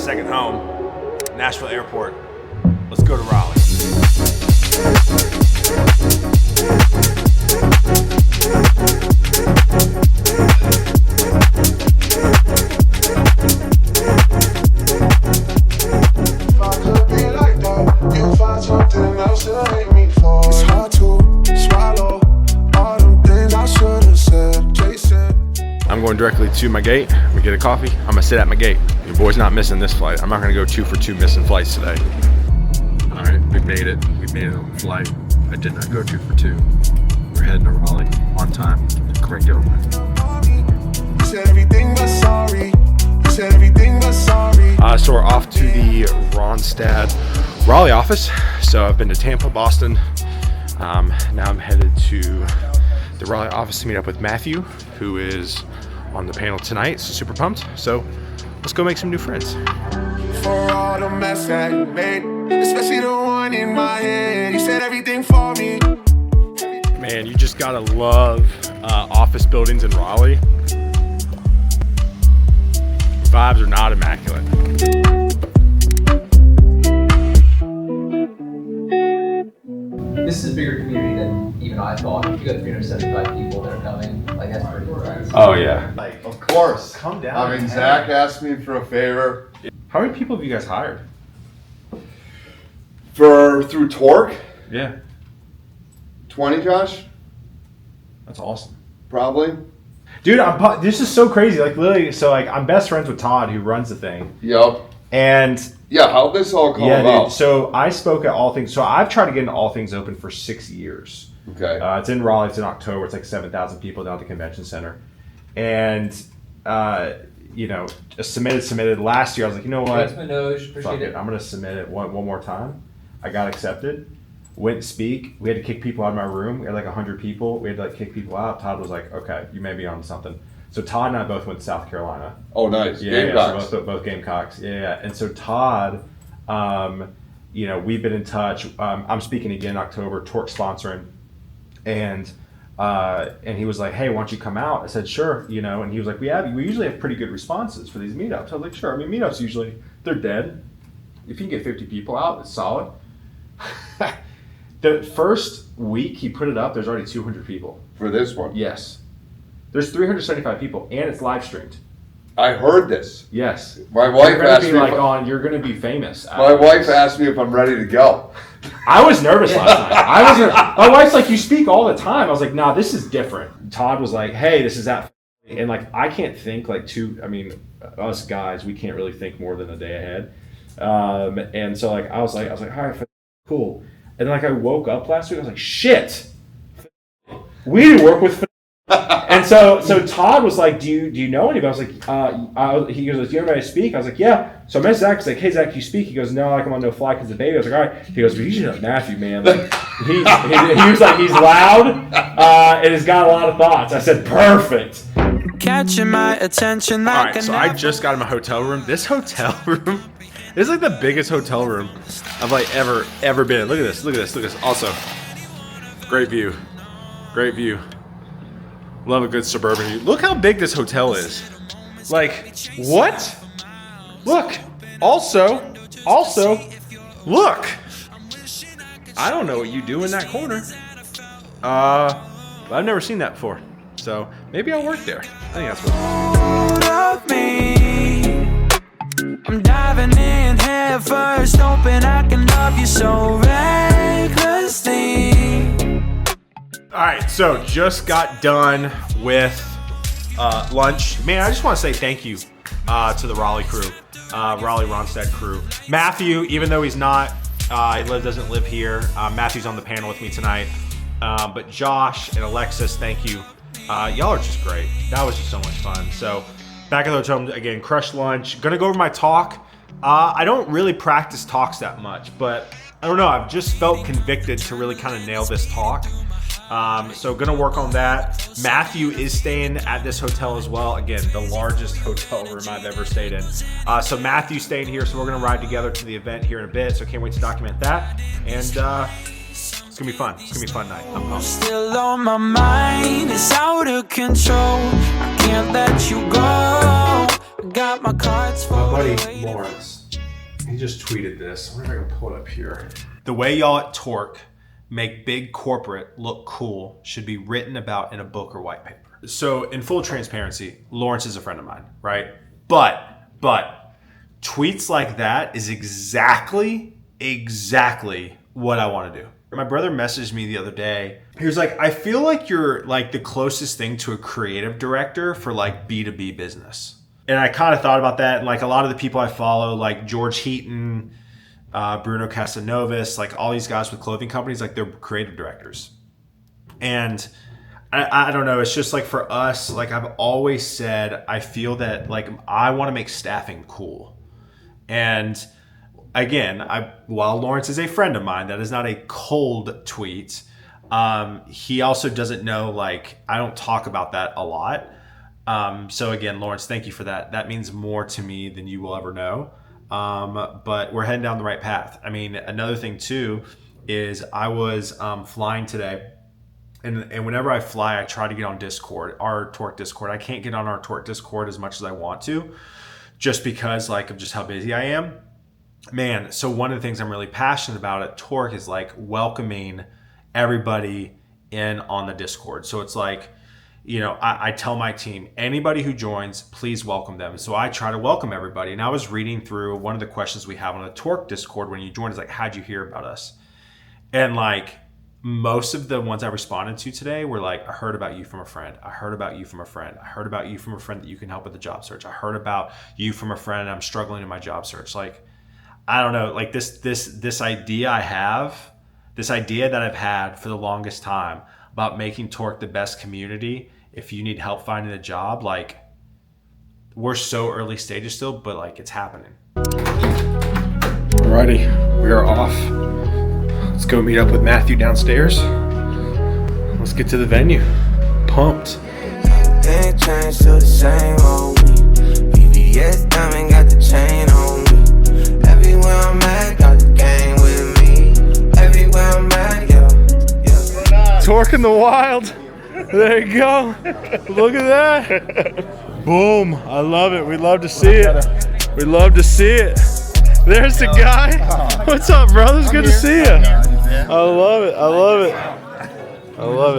second home, Nashville Airport. Let's go to Raleigh. I'm going directly to my gate. I'm gonna get a coffee. I'm gonna sit at my gate. Your boy's not missing this flight. I'm not gonna go 2 for 2 missing flights today. All right, we made it. We made it on the flight. I did not go 2 for 2. We're heading to Raleigh on time. Great go. So we're off to the Ronstadt Raleigh office. So I've been to Tampa, Boston. Now I'm headed to the Raleigh office to meet up with Matthew, who is on the panel tonight. So super pumped. So let's go make some new friends. For all the mess that you made, especially the one in my head. You said everything for me. Man, you just gotta love office buildings in Raleigh. Vibes are not immaculate. This is a bigger community than even I thought. You got 375 people that are coming. Like, that's pretty intense. Oh yeah. Like, of course. Come down. I mean, Zach asked me for a favor. How many people have you guys hired? Through Torc? Yeah. 20, Josh? That's awesome. Probably. Dude, this is so crazy. Like literally, so like I'm best friends with Todd, who runs the thing. Yup. And yeah, how'd this all come about? Dude, so I spoke at All Things. So I've tried to get into All Things Open for 6 years. Okay. It's in Raleigh. It's in October. It's like 7,000 people down at the convention center. And you know, submitted. Last year, I was like, you know what? Thanks, Manoj. Appreciate it. I'm gonna submit it one more time. I got accepted. Went to speak. We had to kick people out of my room. We had like 100 people. We had to like kick people out. Todd was like, okay, you may be on something. So Todd and I both went to South Carolina. Oh, nice. Yeah, Gamecocks. so both Gamecocks. Yeah. And so Todd, you know, we've been in touch. I'm speaking again in October. Torc sponsoring, and he was like, hey, why don't you come out? I said, sure. You know, and he was like, we usually have pretty good responses for these meetups. I was like, sure. I mean, meetups usually they're dead. If you can get 50 people out, it's solid. The first week he put it up, there's already 200 people. For this one? Yes. There's 375 people, and it's live streamed. I heard this. Yes. My wife asked me. You're gonna be famous. My wife asked me if I'm ready to go. I was nervous last night. My wife's like, you speak all the time. I was like, nah, this is different. Todd was like, hey, this is that. And like, I can't think like us guys, we can't really think more than a day ahead. And so like, I was like, all right, cool. And then like I woke up last week, I was like, shit, we didn't work with. And so Todd was like, do you know anybody? I was like, he goes, do you know anybody speak? I was like, yeah. So I met Zach. I was like, hey Zach, you speak? He goes, no, like I'm on no fly because the baby. I was like, all right. He goes, well, you should know Matthew, man. Like he was like, he's loud and he's got a lot of thoughts. I said, perfect. Catching my attention. Like all right, so I just got in my hotel room. This hotel room. This is like the biggest hotel room I've like ever been. Look at this. Also, great view. Love a good suburban view. Look how big this hotel is. Like, what? Look. Also, look. I don't know what you do in that corner. But I've never seen that before. So maybe I'll work there. I think that's what. I'm diving in head first, hoping I can love you so recklessly. All right, so just got done with lunch. Man, I just want to say thank you to the Raleigh crew, Raleigh Ronstadt crew. Matthew, even though he's not, doesn't live here. Matthew's on the panel with me tonight. But Josh and Alexis, thank you. Y'all are just great. That was just so much fun. So. Back at the hotel, again, crushed lunch. Gonna go over my talk. I don't really practice talks that much, but I don't know. I've just felt convicted to really kind of nail this talk. So gonna work on that. Matthew is staying at this hotel as well. Again, the largest hotel room I've ever stayed in. So Matthew's staying here, so we're gonna ride together to the event here in a bit. So can't wait to document that. And it's gonna be fun. It's gonna be a fun night. I'm pumped. Still on my mind, it's out of control. I can't let you go. Got my cards for my buddy Lawrence. He just tweeted this. I wonder if I can pull it up here. The way y'all at Torc make big corporate look cool should be written about in a book or white paper. So in full transparency, Lawrence is a friend of mine, right? But tweets like that is exactly what I want to do. My brother messaged me the other day. He was like, I feel like you're like the closest thing to a creative director for like B2B business. And I kind of thought about that. And like a lot of the people I follow, like George Heaton, Bruno Casanovas, like all these guys with clothing companies, like they're creative directors. And I don't know, it's just like for us, like I've always said, I feel that like I want to make staffing cool. And again, while Lawrence is a friend of mine, that is not a cold tweet. He also doesn't know, like, I don't talk about that a lot. So again, Lawrence, thank you for that. That means more to me than you will ever know. But we're heading down the right path. I mean, another thing too is I was flying today. And whenever I fly, I try to get on Discord, our Torc Discord. I can't get on our Torc Discord as much as I want to, just because like of just how busy I am. Man, so one of the things I'm really passionate about at Torc is like welcoming everybody in on the Discord. So it's like, you know, I tell my team, anybody who joins, please welcome them. So I try to welcome everybody. And I was reading through one of the questions we have on the Torc Discord when you join is like, how'd you hear about us? And like, most of the ones I responded to today were like, I heard about you from a friend. I heard about you from a friend. I heard about you from a friend that you can help with the job search. I heard about you from a friend and I'm struggling in my job search. Like, I don't know, like this idea I have, this idea that I've had for the longest time about making Torc the best community. If you need help finding a job, like we're so early stages still, but like it's happening. Alrighty, we are off. Let's go meet up with Matthew downstairs. Let's get to the venue. Pumped. Ain't changed to the same old me. VVS diamond got the chain on me. Everywhere I'm at, got the gang with me. Everywhere I'm at, yeah. Torc in the wild. There you go. Look at that. Boom. I love it. We love to see it. We love to see it. There's the guy. What's up, brothers? Good to see you. I love it. I love it. I love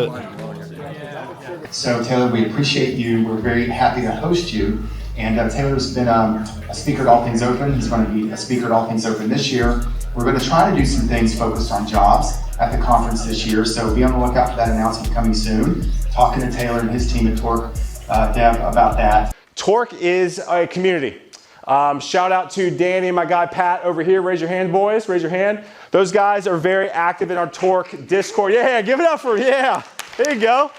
it. So Taylor, we appreciate you. We're very happy to host you. And Taylor's been a speaker at All Things Open. He's going to be a speaker at All Things Open this year. We're going to try to do some things focused on jobs at the conference this year. So be on the lookout for that announcement coming soon. Talking to Taylor and his team at Torc, Deb, about that. Torc is a community. Shout out to Danny and my guy Pat over here. Raise your hand, boys. Raise your hand. Those guys are very active in our Torc Discord. Yeah, give it up for them. Yeah, there you go.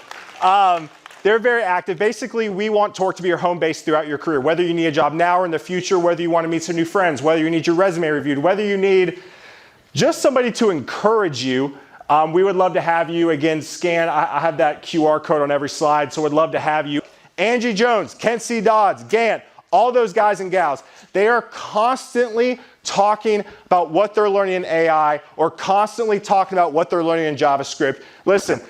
They're very active. Basically, we want Torc to be your home base throughout your career. Whether you need a job now or in the future, whether you want to meet some new friends, whether you need your resume reviewed, whether you need just somebody to encourage you, we would love to have you. Again, scan. I have that QR code on every slide, so we'd love to have you. Angie Jones, Kent C. Dodds, Gant, all those guys and gals, they are constantly talking about what they're learning in AI or constantly talking about what they're learning in JavaScript. Listen,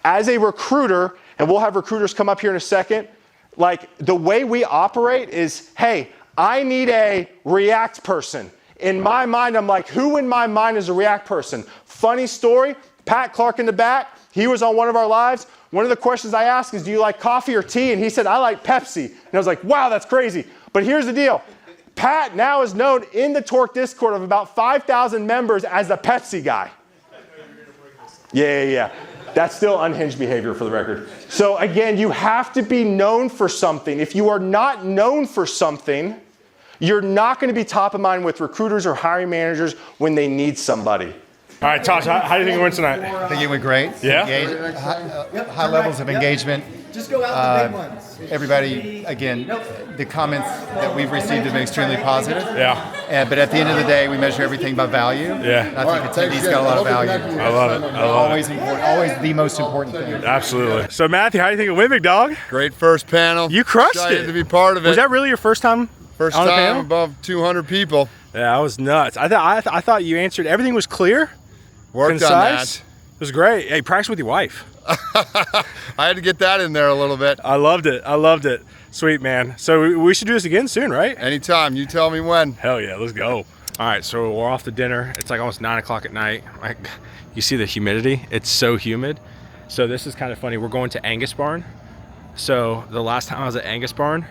as a recruiter, and we'll have recruiters come up here in a second, like the way we operate is, hey, I need a React person. In my mind, I'm like, who in my mind is a React person? Funny story, Pat Clark in the back, he was on one of our lives. One of the questions I asked is, do you like coffee or tea? And he said, I like Pepsi. And I was like, wow, that's crazy. But here's the deal. Pat now is known in the Torc Discord of about 5,000 members as the Pepsi guy. Yeah. That's still unhinged behavior for the record. So again, you have to be known for something. If you are not known for something, you're not going to be top of mind with recruiters or hiring managers when they need somebody. All right, Tosh, how do you think it went tonight? I think it went great. Yeah? High levels of engagement. Just go out the big ones. Everybody, again, the comments that we've received have been extremely positive. Yeah. But at the end of the day, we measure everything by value. Yeah. And I think attendee's got a lot of value. I love it. Always important. Always the most important thing. Absolutely. So Matthew, how do you think it went, big dog? Great first panel. You crushed Excited it. to be part of it. Was that really your first time? First on the time panel? above 200 people. Yeah, that was nuts. I thought you answered. Everything was clear. Worked concise. on that. It was great. Hey, practice with your wife. I had to get that in there a little bit. I loved it. Sweet, man. So we should do this again soon, right? Anytime. You tell me when. Hell yeah, let's go. All All right, so we're off to dinner. It's like almost 9 o'clock at night. Like, you see the humidity? It's so humid. So this is kind of funny. We're going to Angus Barn. So the last time I was at Angus Barn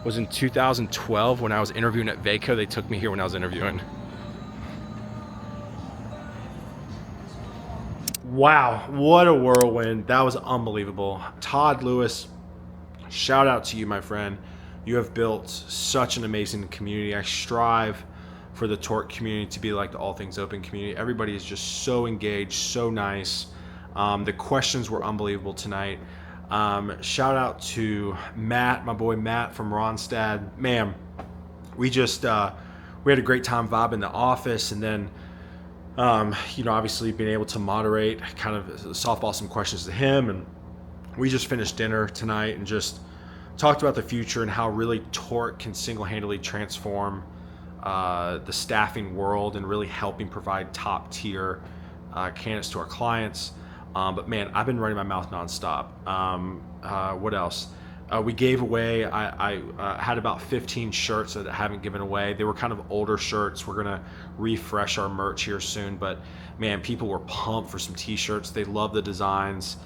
was in 2012 when I was interviewing at Vaco. They took me here when I was interviewing. Wow, what a whirlwind. That was unbelievable. Todd Lewis, shout out to you, my friend. You have built such an amazing community. I strive for the Torc community to be like the All Things Open community. Everybody is just so engaged, so nice. The questions were unbelievable tonight. Shout out to Matt, my boy Matt from Ronstad. Man, we just we had a great time vibing in the office, and then you know, obviously being able to moderate, kind of softball some questions to him, and we just finished dinner tonight and just talked about the future and how really Torc can single-handedly transform the staffing world and really helping provide top tier candidates to our clients. But man, I've been running my mouth nonstop. What else? We gave away, I had about 15 shirts that I haven't given away. They were kind of older shirts. We're gonna refresh our merch here soon, but man, people were pumped for some t-shirts. They love the designs.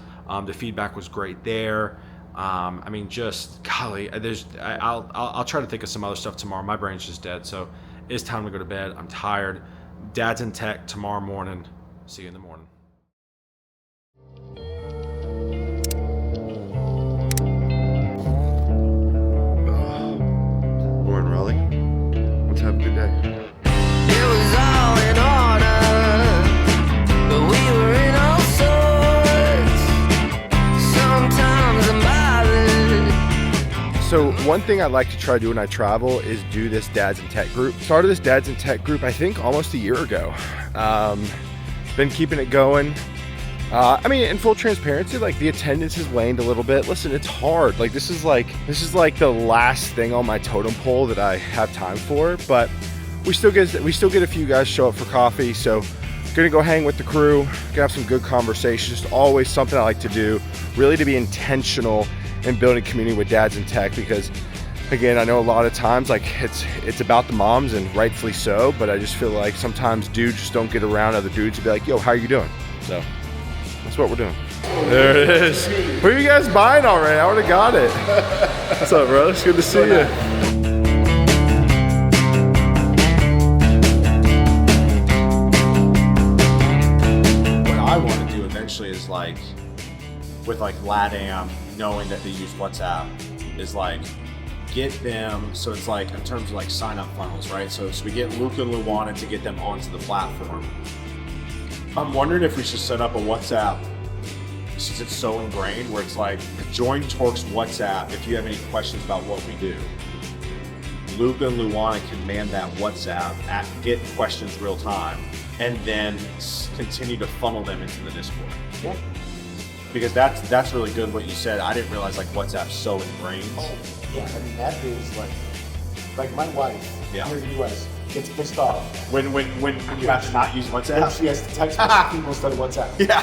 The feedback was great there. I mean, just golly, I'll try to think of some other stuff tomorrow. My brain's just dead, so it's time to go to bed. I'm tired. Dad's in tech tomorrow morning. See you in the morning. Morning, Raleigh. Let's have a good day. It was all in order, but we were in all sorts. Sometimes I'm bothered. So one thing I like to try to do when I travel is do this Dads in Tech group. Started this Dads in Tech group, I think almost a year ago. Been keeping it going. I mean, in full transparency, like the attendance has waned a little bit. Listen, it's hard. Like this is like the last thing on my totem pole that I have time for. But we still get a few guys show up for coffee. So gonna go hang with the crew. Gonna have some good conversations. Always something I like to do. Really to be intentional in building community with Dads in Tech, because again, I know a lot of times like it's about the moms, and rightfully so. But I just feel like sometimes dudes just don't get around other dudes to be like, yo, how are you doing? So that's what we're doing. There it is. What are you guys buying already? I already got it. What's up, bro? It's good to see you. What I want to do eventually is like, with like LATAM, knowing that they use WhatsApp, is like get them, so it's like in terms of like sign up funnels, right? So we get Luca and Luana to get them onto the platform. I'm wondering if we should set up a WhatsApp, since it's so ingrained, where it's like, join Torc's WhatsApp if you have any questions about what we do. Luca and Luana can man that WhatsApp, get questions real time, and then continue to funnel them into the Discord. Yeah. Because that's really good what you said. I didn't realize like WhatsApp's so ingrained. Oh, yeah, I mean that is like my wife here in the US gets pissed off When you have to not use WhatsApp? she has to text message people instead of WhatsApp. Yeah.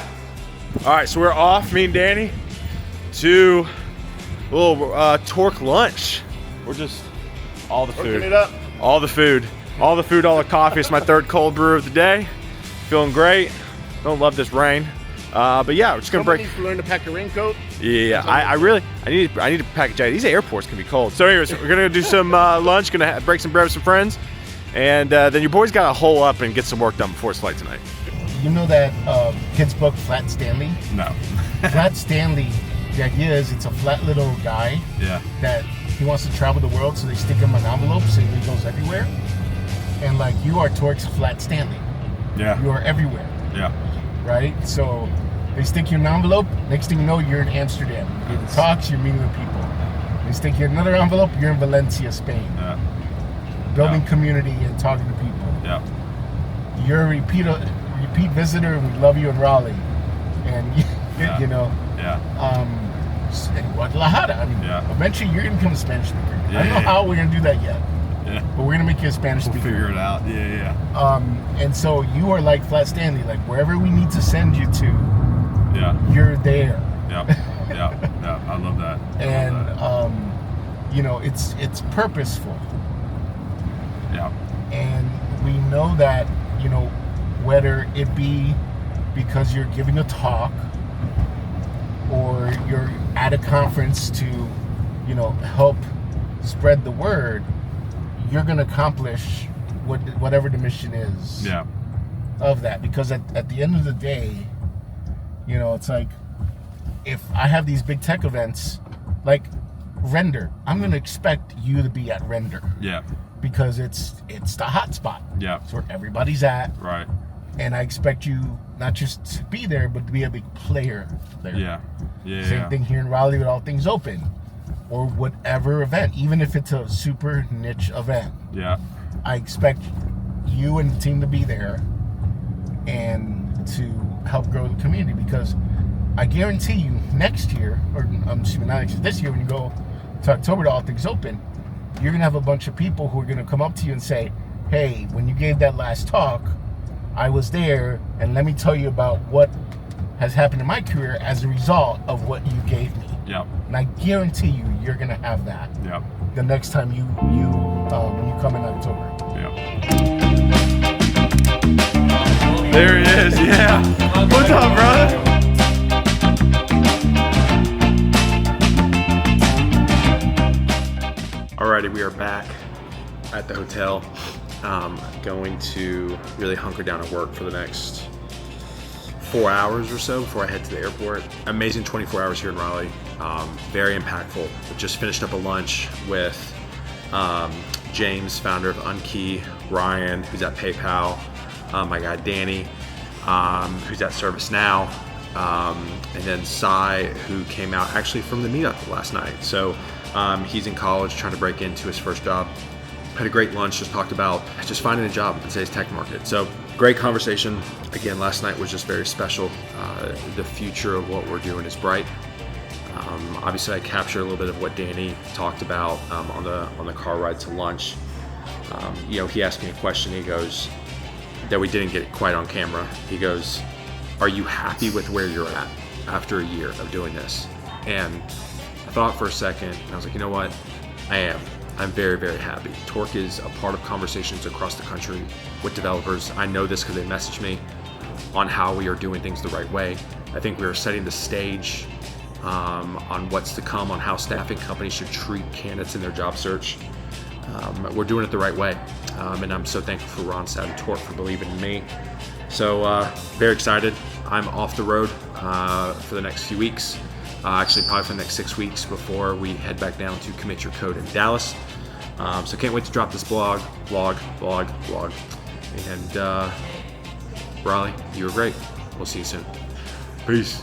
All right, so we're off, me and Danny, to a little Torc lunch. We're just all the food. It up. All the food, all the coffee. It's my third cold brew of the day. Feeling great. Don't love this rain. But yeah, we're just gonna break. Needs to learn to pack a raincoat. Yeah, I need to pack a jacket. These airports can be cold. So anyways, we're gonna do some lunch. Gonna break some bread with some friends, and then your boy's gotta hole up and get some work done before his flight tonight. You know that kid's book Flat Stanley? No. Flat Stanley, the idea is it's a flat little guy that he wants to travel the world, so they stick him an envelope so he goes everywhere. And like you are Torc's Flat Stanley. Yeah. You are everywhere. Yeah. Right? So they stick you in an envelope, next thing you know, you're in Amsterdam. You're getting talks, you're meeting with people. They stick you in another envelope, you're in Valencia, Spain. Yeah. Building community and talking to people. Yeah. You're a repeat visitor, and we love you in Raleigh. And you know, in Guadalajara. I mean, eventually you're gonna become a Spanish speaker. I don't know how we're gonna do that yet. Yeah. But we're gonna make you a Spanish speaker. We'll figure it out. Yeah. And so you are like Flat Stanley, like wherever we need to send you to, you're there. Yeah. I love that. And you know, it's purposeful. Yeah. And we know that, whether it be because you're giving a talk or you're at a conference to, help spread the word, you're going to accomplish whatever the mission is of that. Because at the end of the day, it's like, if I have these big tech events, like Render, I'm going to expect you to be at Render. Yeah. Because it's the hot spot. Yeah. It's where everybody's at. Right. And I expect you not just to be there, but to be a big player there. Yeah. Yeah. Same thing here in Raleigh with All Things Open, or whatever event, even if it's a super niche event. Yeah. I expect you and the team to be there and to help grow the community, because I guarantee you next year, or I'm assuming not next year, this year when you go to October to All Things Open, you're going to have a bunch of people who are going to come up to you and say, hey, when you gave that last talk, I was there, and let me tell you about what has happened in my career as a result of what you gave me. Yeah. And I guarantee you, you're going to have that. Yeah. The next time you when you come in October. Yeah. There it is. Yeah. What's up, brother? Alrighty, we are back at the hotel. Going to really hunker down and work for the next 4 hours or so before I head to the airport. Amazing 24 hours here in Raleigh. Very impactful. We just finished up a lunch with James, founder of Unkey, Ryan, who's at PayPal, my guy Danny, who's at ServiceNow, and then Sai, who came out actually from the Meetup last night. So he's in college trying to break into his first job. Had a great lunch, just talked about just finding a job in today's tech market. So great conversation. Again, last night was just very special. The future of what we're doing is bright. Obviously, I captured a little bit of what Danny talked about on the car ride to lunch. He asked me a question. He goes, that we didn't get quite on camera. He goes, are you happy with where you're at after a year of doing this? And I thought for a second, and I was like, you know what? I am. I'm very, very happy. Torc is a part of conversations across the country with developers. I know this because they messaged me on how we are doing things the right way. I think we are setting the stage on what's to come, on how staffing companies should treat candidates in their job search. We're doing it the right way. And I'm so thankful for Ronstadt and Torc for believing in me. So very excited. I'm off the road for the next few weeks. Actually, probably for the next 6 weeks before we head back down to Commit Your Code in Dallas. So can't wait to drop this vlog. And Raleigh, you were great. We'll see you soon. Peace.